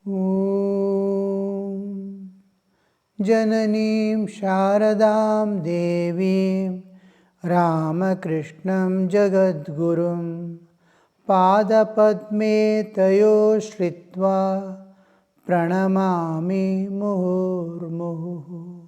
Om Jananim Sharadam Devim Ramakrishnam Jagadgurum Padapadme Tayo Shritva Pranamami Muhurmuhu.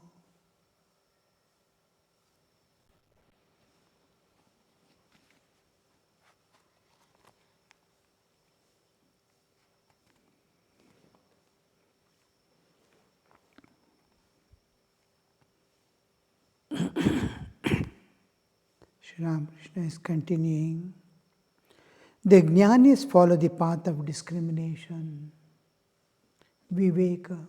Shri Ramakrishna is continuing. The jnanis follow the path of discrimination, viveka.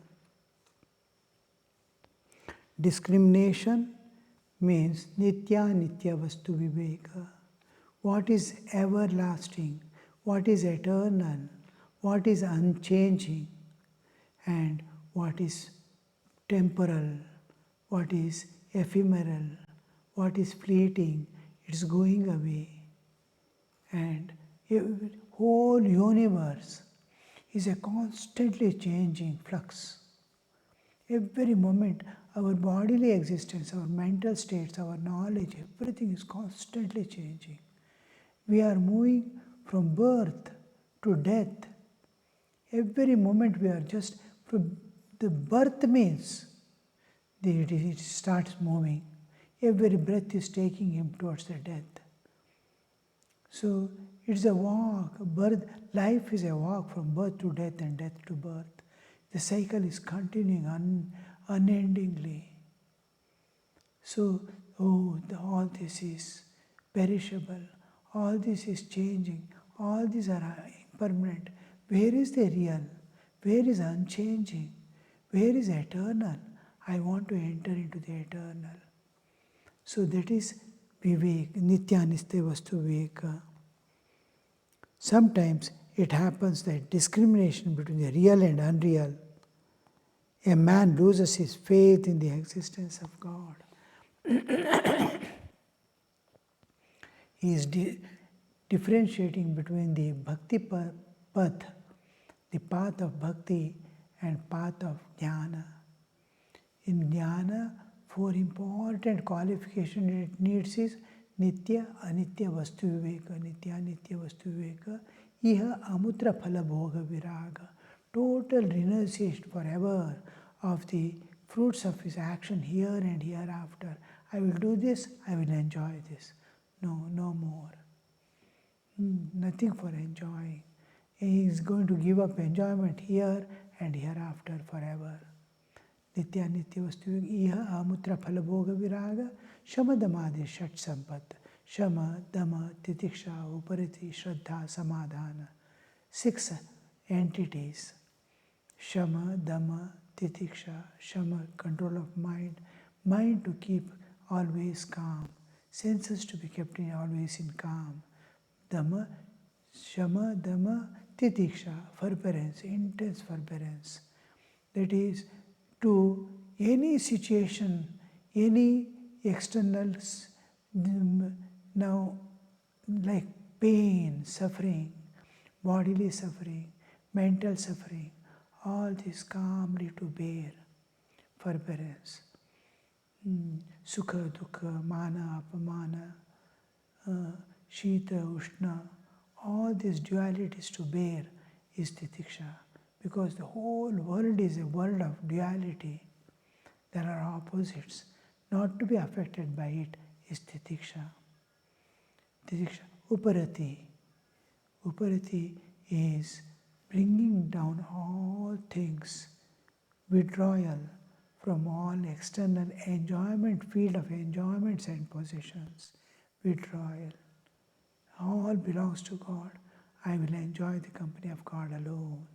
Discrimination means nitya nitya vastu viveka. What is everlasting, what is eternal, what is unchanging, and what is temporal, what is ephemeral, what is fleeting, it's going away. And the whole universe is a constantly changing flux. Every moment, our bodily existence, our mental states, our knowledge, everything is constantly changing. We are moving from birth to death. Every moment we are just, from the birth means it starts moving. Every breath is taking him towards the death. So it's a walk. Birth, life is a walk from birth to death and death to birth. The cycle is continuing unendingly. So, all this is perishable. All this is changing. All these are impermanent. Where is the real? Where is unchanging? Where is eternal? I want to enter into the eternal. So that is vivek, nitya nistya vastu viveka. Sometimes it happens that discrimination between the real and unreal, a man loses his faith in the existence of God. He is differentiating between the bhakti path, the path of bhakti, and path of jnana. In jnana, 4 important qualifications it needs is nitya, anitya vastu viveka, nitya, anitya vastu viveka, iha amutra phala bhoga viraga, total renunciation forever of the fruits of his action here and hereafter. I will do this, I will enjoy this. No, no more. Nothing for enjoying. He is going to give up enjoyment here and hereafter forever. Nitya nitya vastu iha amutra phala bhoga viraga shama damadi shat sampat shama dama titiksha upariti shraddha samadhana. 6 entities. Shama, Dhamma, Titiksha. Shama, control of mind. Mind to keep always calm. Senses to be kept always in calm. Dhamma, Shama, Dhamma, Titiksha. Forbearance, intense forbearance. That is, to any situation, any external, now like pain, suffering, bodily suffering, mental suffering, all this calmly to bear, forbearance. Sukha, dukkha, mana, apamana, shita, ushna, all these dualities to bear is titiksha. Because the whole world is a world of duality. There are opposites. Not to be affected by it is titiksha. Titiksha, uparati. Uparati is bringing down all things, withdrawal from all external enjoyment, field of enjoyments and possessions, withdrawal. All belongs to God. I will enjoy the company of God alone.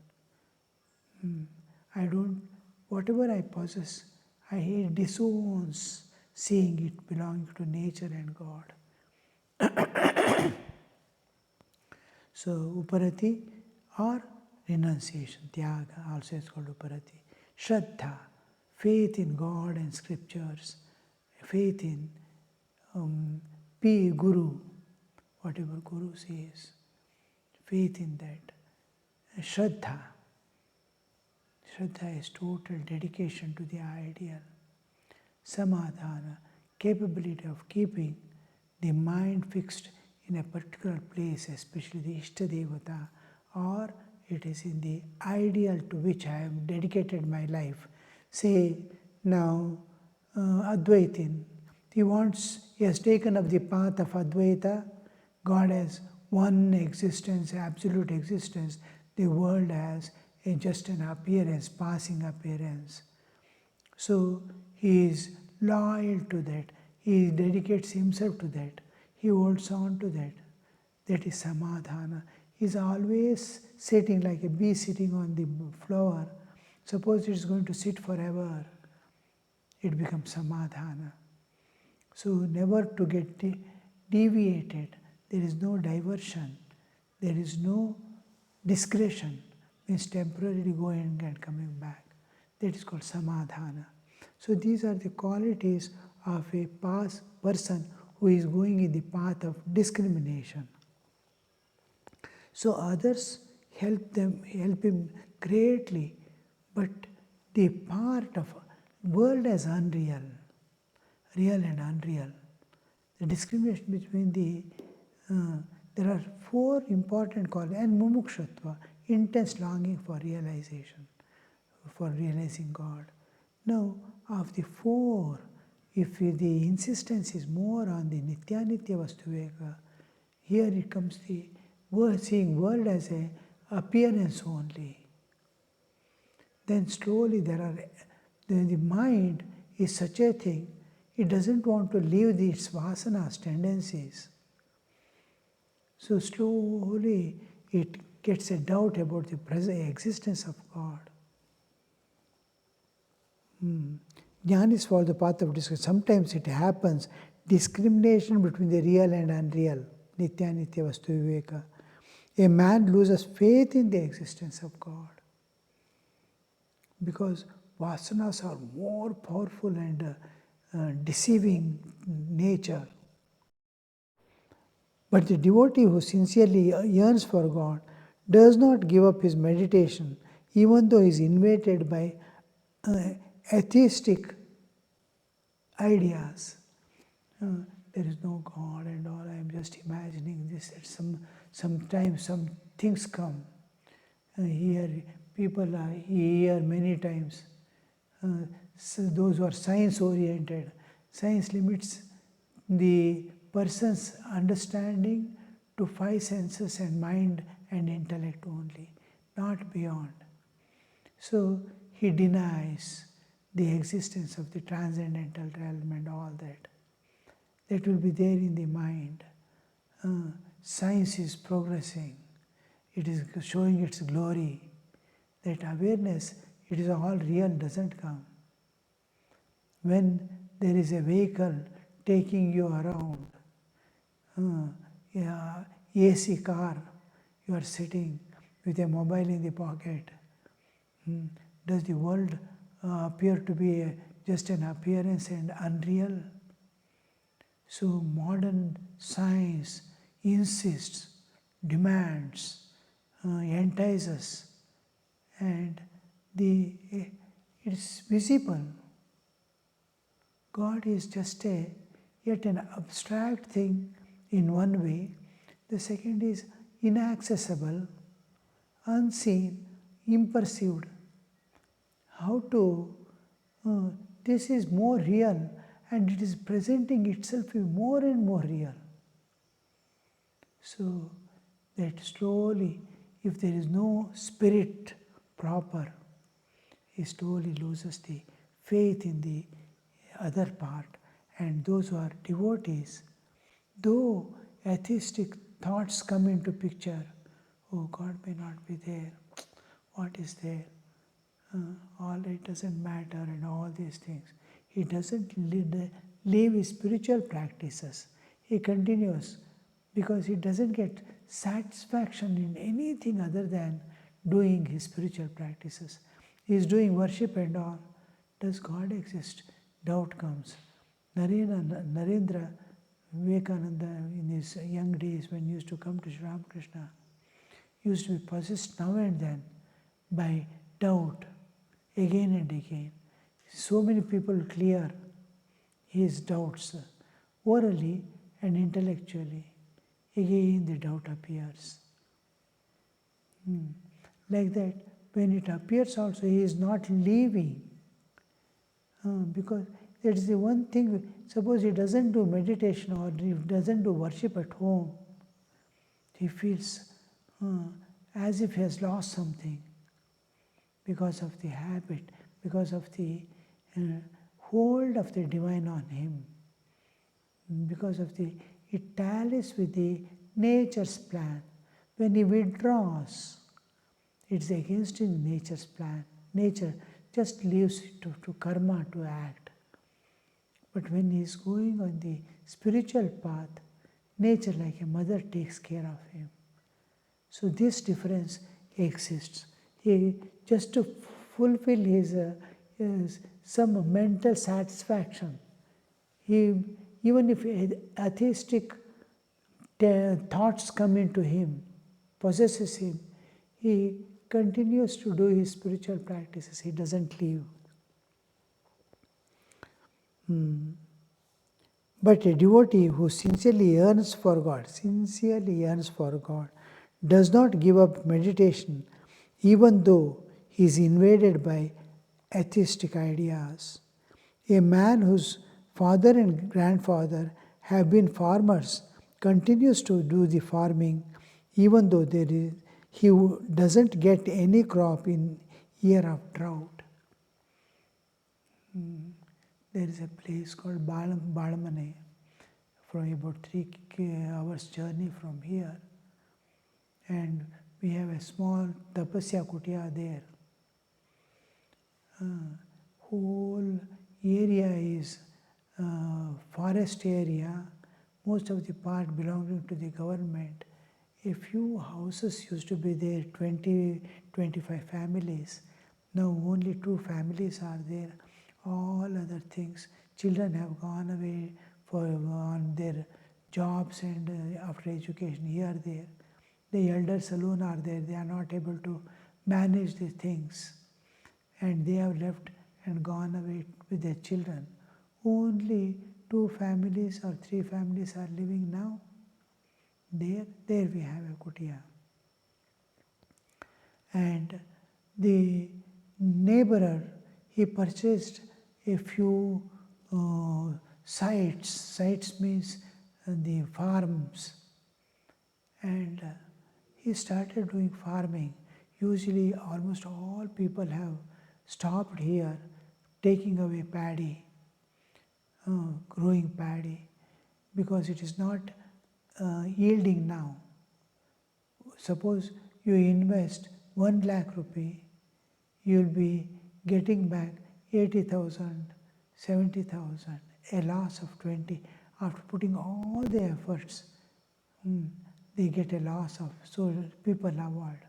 I don't, whatever I possess, I disowns seeing it belonging to nature and God. So, uparati or renunciation, tyaga, also is called uparati. Shraddha, faith in God and scriptures, faith in Guru, whatever Guru says, faith in that. Shraddha, Shraddha is total dedication to the ideal. Samadhana, capability of keeping the mind fixed in a particular place, especially the Ishtadevata, or it is in the ideal to which I have dedicated my life. Say now Advaitin, he has taken up the path of Advaita. God has one existence, absolute existence. The world has just an appearance, passing appearance. So he is loyal to that. He dedicates himself to that. He holds on to that. That is samadhana. He is always sitting like a bee sitting on the flower. Suppose it is going to sit forever, it becomes samadhana. So never to get deviated. There is no diversion. There is no discretion. Means temporarily going and coming back. That is called samadhana. So these are the qualities of a person who is going in the path of discrimination. So others help him greatly, but the part of world as unreal, real and unreal. The discrimination between there are four important qualities, and mumukshutva, intense longing for realization, for realizing God. Now, of the four, if the insistence is more on the nitya vastu viveka, here it comes the seeing world as a appearance only. Then slowly the mind is such a thing, it doesn't want to leave its vasanas, tendencies. So slowly it gets a doubt about the present existence of God. Jnana is for the path of discrimination. Sometimes it happens, discrimination between the real and unreal, nitya vastu viveka. A man loses faith in the existence of God because vasanas are more powerful and deceiving nature. But the devotee who sincerely yearns for God does not give up his meditation, even though he is invaded by atheistic ideas. There is no God and all, I am just imagining this. Sometimes some things come. Here people hear many times. So those who are science oriented, science limits the person's understanding to five senses and mind and intellect only, not beyond. So he denies the existence of the transcendental realm and all that. That will be there in the mind. Science is progressing. It is showing its glory. That awareness, it is all real, doesn't come. When there is a vehicle taking you around, AC car, you are sitting with a mobile in the pocket. Does the world appear to be just an appearance and unreal? So modern science insists, demands, entices, and it's visible. God is just yet an abstract thing in one way. The second is inaccessible, unseen, imperceived. How to, this is more real and it is presenting itself more and more real. So that slowly, if there is no spirit proper, he slowly loses the faith in the other part. And those who are devotees, though atheistic thoughts come into picture, oh, God may not be there, what is there? All it doesn't matter and all these things. He doesn't leave his spiritual practices. He continues because he doesn't get satisfaction in anything other than doing his spiritual practices. He is doing worship and all. Does God exist? Doubt comes. Narendra Vinayakanandaji in his young days when he used to come to Sri Ramakrishna, used to be possessed now and then by doubt. again and again. So many people clear his doubts orally and intellectually. Again the doubt appears. Like that, when it appears also, he is not leaving. Because that is the one thing, suppose he doesn't do meditation or he doesn't do worship at home, he feels as if he has lost something because of the habit, because of the hold of the divine on him, because of the, it tallies with the nature's plan. When he withdraws, it's against his nature's plan. Nature just leaves it to karma to act. But when he is going on the spiritual path, nature like a mother takes care of him. So this difference exists. He, just to fulfill his some mental satisfaction, he, even if atheistic thoughts come into him, possesses him, he continues to do his spiritual practices. He doesn't leave. But a devotee who sincerely yearns for God, does not give up meditation even though he is invaded by atheistic ideas. A man whose father and grandfather have been farmers continues to do the farming even though he doesn't get any crop in year of drought. There is a place called Balamane, from about 3 hours journey from here, and we have a small tapasya kutia there. Whole area is forest area, most of the part belonging to the government. A few houses used to be there, 20-25 families. Now only 2 families are there. All other things, children have gone away on their jobs and after education here, there. The elders alone are there, they are not able to manage the things. And they have left and gone away with their children. Only 2 families or 3 families are living now. There we have a kutia. And the neighborer, he purchased a few sites. Sites means the farms. And he started doing farming. Usually almost all people have stopped here taking away paddy, growing paddy, because it is not yielding now. Suppose you invest 1 lakh rupee, you will be getting back 80,000, 70,000, a loss of 20. After putting all the efforts, they get a loss of, so people avoid.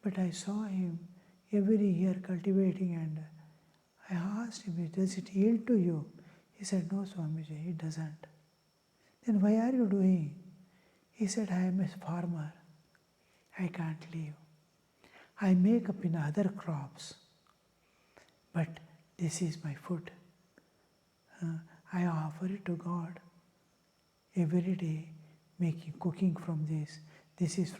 But I saw him every year cultivating, and I asked him, does it yield to you? He said, no, Swamiji, it doesn't. Then why are you doing? He said, I am a farmer. I can't leave. I make up in other crops, but this is my food. I offer it to God every day, cooking from this. This is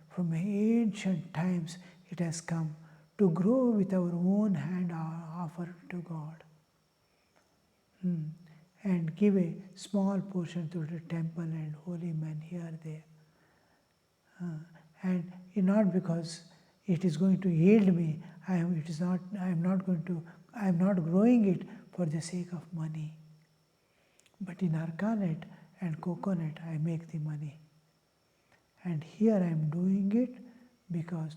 from ancient times it has come to grow with our own hand, offer to God. And give a small portion to the temple and holy men here, there. And not because it is going to yield me, I am not growing it for the sake of money. But in arkanet and coconut, I make the money. And here I am doing it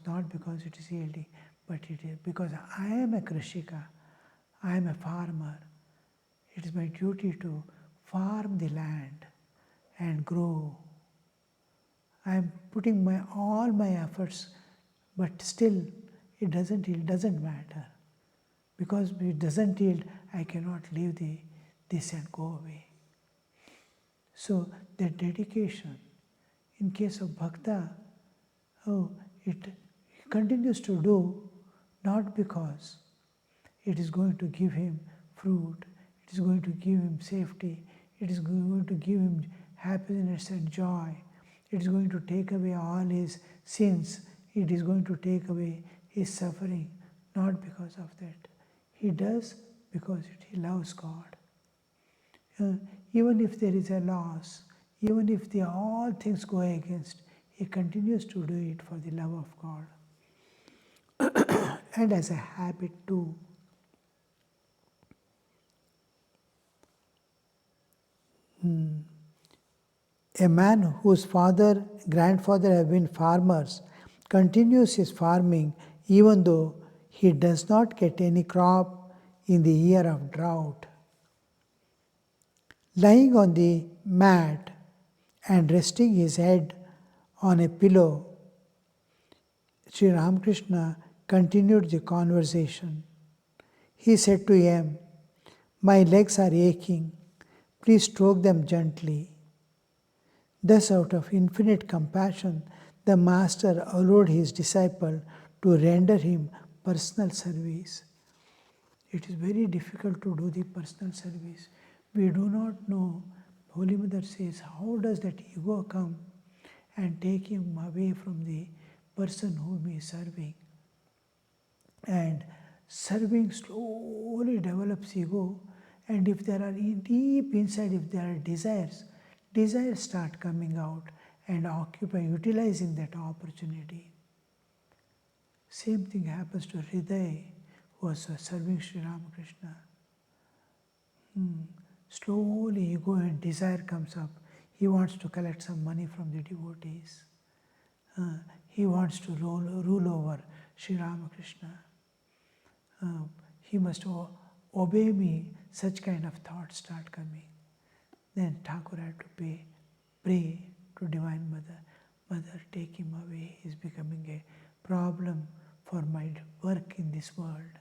not because it is yielding, but it is because I am a krishika, I am a farmer. It is my duty to farm the land and grow. I am putting all my efforts, but still it doesn't matter. Because it doesn't yield, I cannot leave this and go away. So the dedication, in case of bhakta, it continues to do, not because it is going to give him fruit, it is going to give him safety, it is going to give him happiness and joy, it is going to take away all his sins, it is going to take away his suffering, not because of that. He does because he loves God. Even if there is a loss, even if all things go against, he continues to do it for the love of God. And as a habit too. A man whose grandfather have been farmers continues his farming even though he does not get any crop in the year of drought. Lying on the mat and resting his head on a pillow, Sri Ramakrishna continued the conversation. He said to him, "My legs are aching. Please stroke them gently." Thus, out of infinite compassion, the Master allowed his disciple to render him personal service. It is very difficult to do the personal service. We do not know. Holy Mother says, how does that ego come and take him away from the person whom he is serving? And serving slowly develops ego, and if there are deep inside, if there are desires start coming out and utilizing that opportunity. Same thing happens to Hriday, who was serving Sri Ramakrishna. Slowly ego and desire comes up. He wants to collect some money from the devotees. He wants to rule over Sri Ramakrishna. He must obey me. Such kind of thoughts start coming. Then Thakur had to pray to Divine Mother. Mother, take him away. He is becoming a problem for my work in this world.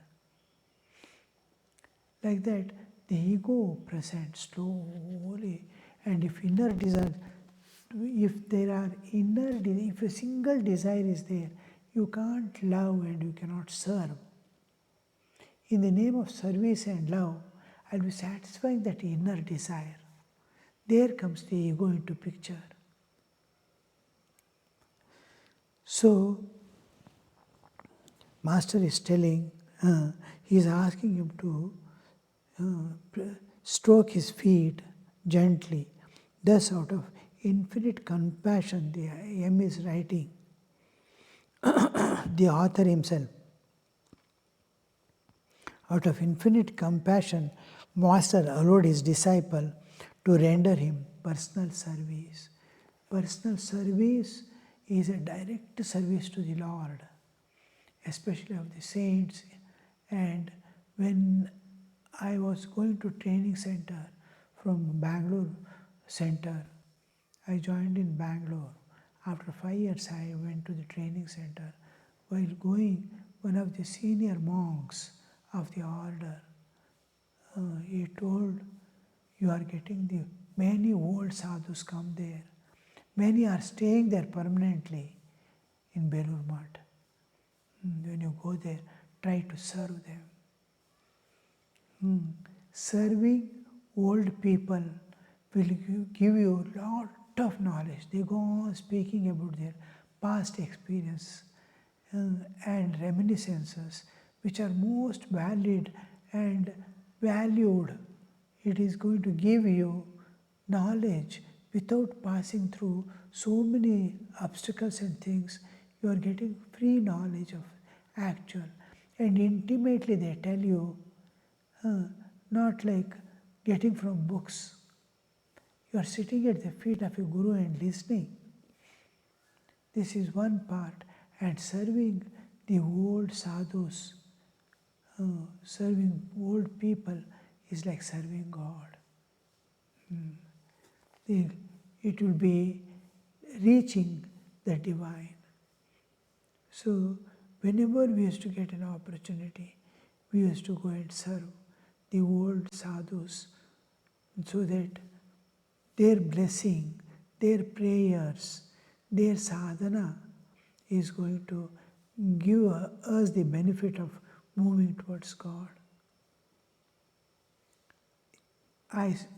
Like that, the ego presents slowly, and if inner desire, if a single desire is there, you can't love and you cannot serve. In the name of service and love, I'll be satisfying that inner desire. There comes the ego into picture. So, Master is telling, he is asking him to stroke his feet gently. Thus, out of infinite compassion, the M is writing, the author himself. Out of infinite compassion, Master allowed his disciple to render him personal service. Personal service is a direct service to the Lord, especially of the saints. And when I was going to training center from Bangalore center, I joined in Bangalore. After 5 years, I went to the training center. While going, one of the senior monks of the order, he told, you are getting the many old sadhus come there. Many are staying there permanently in Belur Math. When you go there, try to serve them. Serving old people will give you a lot of knowledge. They go on speaking about their past experience and reminiscences, which are most valid and valued. It is going to give you knowledge without passing through so many obstacles and things. You are getting free knowledge of actual. And intimately they tell you, not like getting from books. You are sitting at the feet of a guru and listening. This is one part. And serving the old sadhus, serving old people is like serving God. It will be reaching the divine. So whenever we used to get an opportunity, we used to go and serve the old sadhus so that their blessing, their prayers, their sadhana is going to give us the benefit of moving towards God.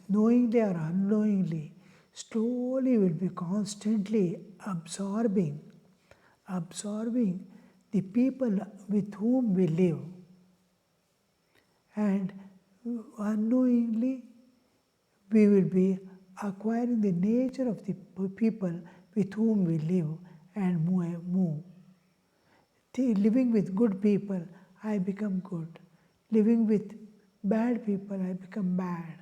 knowingly or unknowingly, slowly will be constantly absorbing the people with whom we live. And unknowingly, we will be acquiring the nature of the people with whom we live and move. Living with good people, I become good. Living with bad people, I become bad.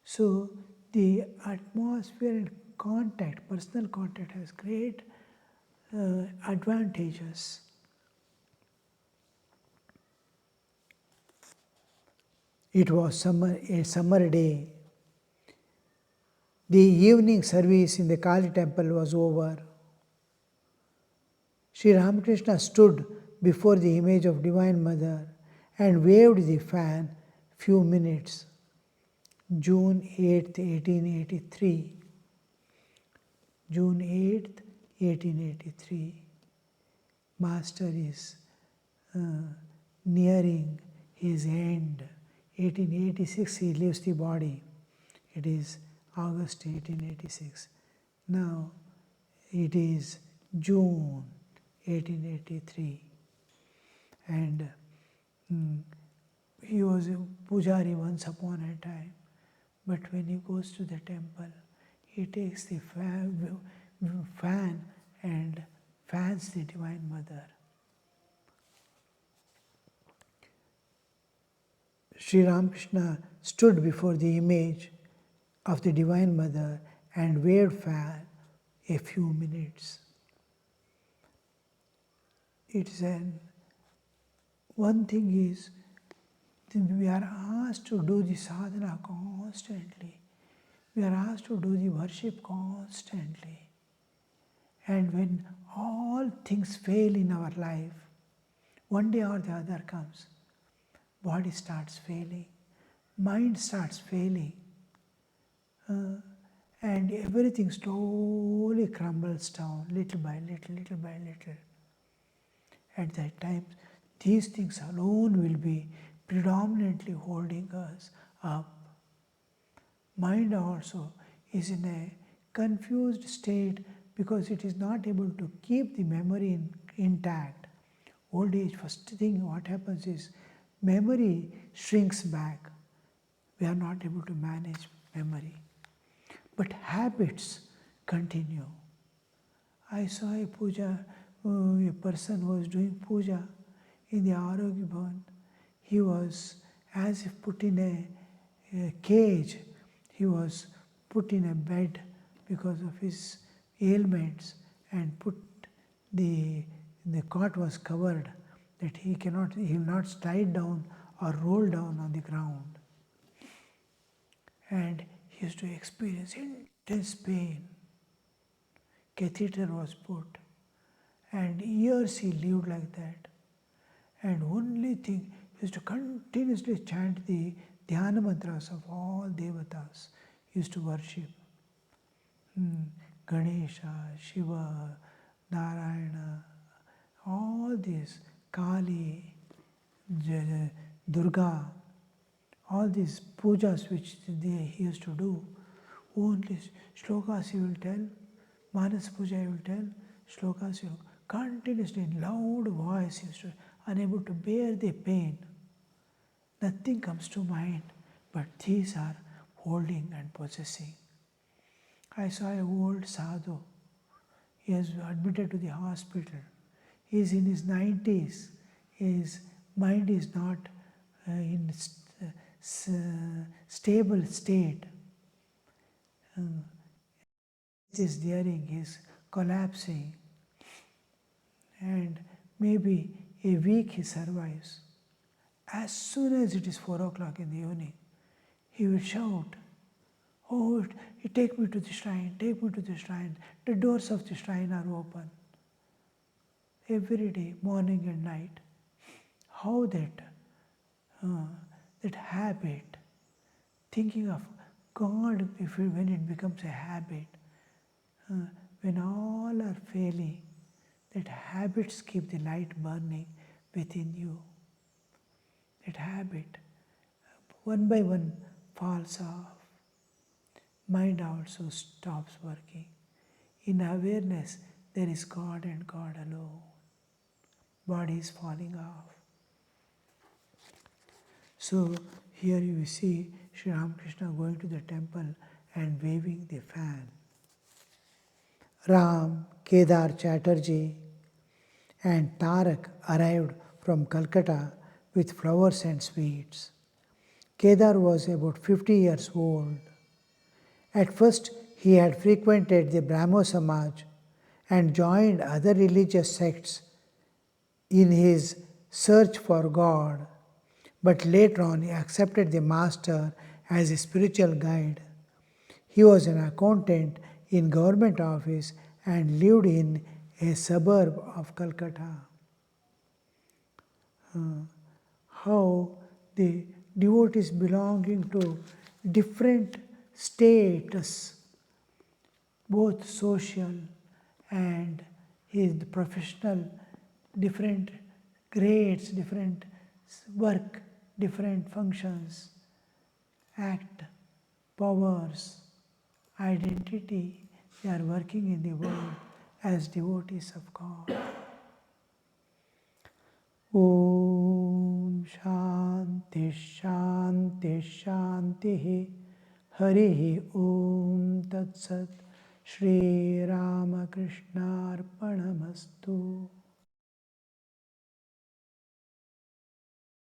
So the atmosphere and contact, personal contact, has great advantages. It was a summer day. The evening service in the Kali temple was over. Sri Ramakrishna stood before the image of Divine Mother and waved the fan few minutes. June 8th, 1883. June 8th, 1883. Master is nearing his end. 1886 he leaves the body. It is August 1886. Now it is June 1883. And he was a pujari once upon a time. But when he goes to the temple, he takes the fan and fans the Divine Mother. Sri Ramakrishna stood before the image of the Divine Mother and waved fan a few minutes. One thing is, we are asked to do the sadhana constantly. We are asked to do the worship constantly. And when all things fail in our life, one day or the other comes, body starts failing, mind starts failing, and everything slowly crumbles down, little by little, little by little. At that time, these things alone will be predominantly holding us up. Mind also is in a confused state because it is not able to keep the memory intact. Old age, first thing what happens is memory shrinks back. We are not able to manage memory. But habits continue. I saw a puja, a person who was doing puja in the Arogya Bhavan. He was as if put in a cage. He was put in a bed because of his ailments and put the cot was covered that he will not slide down or roll down on the ground. And he used to experience intense pain. Catheter was put, and years he lived like that. And only thing, he used to continuously chant the dhyana mantras of all devatas. He used to worship Ganesha, Shiva, Narayana, all these, Kali, Durga, all these pujas which he used to do. Only shlokas he will tell, Manas Puja he will tell, shlokas he will continuously in loud voice, he used to unable to bear the pain. Nothing comes to mind, but these are holding and possessing. I saw an old sadhu. He was admitted to the hospital. He is in his 90s. His mind is not in stable state. His hearing is collapsing, and maybe a week he survives. As soon as it is 4 o'clock in the evening, he will shout, "Oh, take me to the shrine, take me to the shrine." The doors of the shrine are open. Every day, morning and night. How that habit, thinking of God when it becomes a habit, when all are failing, that habits keep the light burning within you. That habit, one by one, falls off. Mind also stops working. In awareness, there is God and God alone. Body is falling off. So here you see Sri Ramakrishna going to the temple and waving the fan. Ram, Kedar Chatterjee and Tarak arrived from Calcutta with flowers and sweets. Kedar was about 50 years old. At first, he had frequented the Brahmo Samaj and joined other religious sects in his search for God, but later on he accepted the Master as a spiritual guide. He was an accountant in government office and lived in a suburb of Calcutta. How the devotees belonging to different status, both social and his professional, different grades, different work, different functions, act, powers, identity, they are working in the world as devotees of God. Om Shanti Shanti Shanti Harihi Om Tat Sat Shri Ramakrishna Arpanamastu.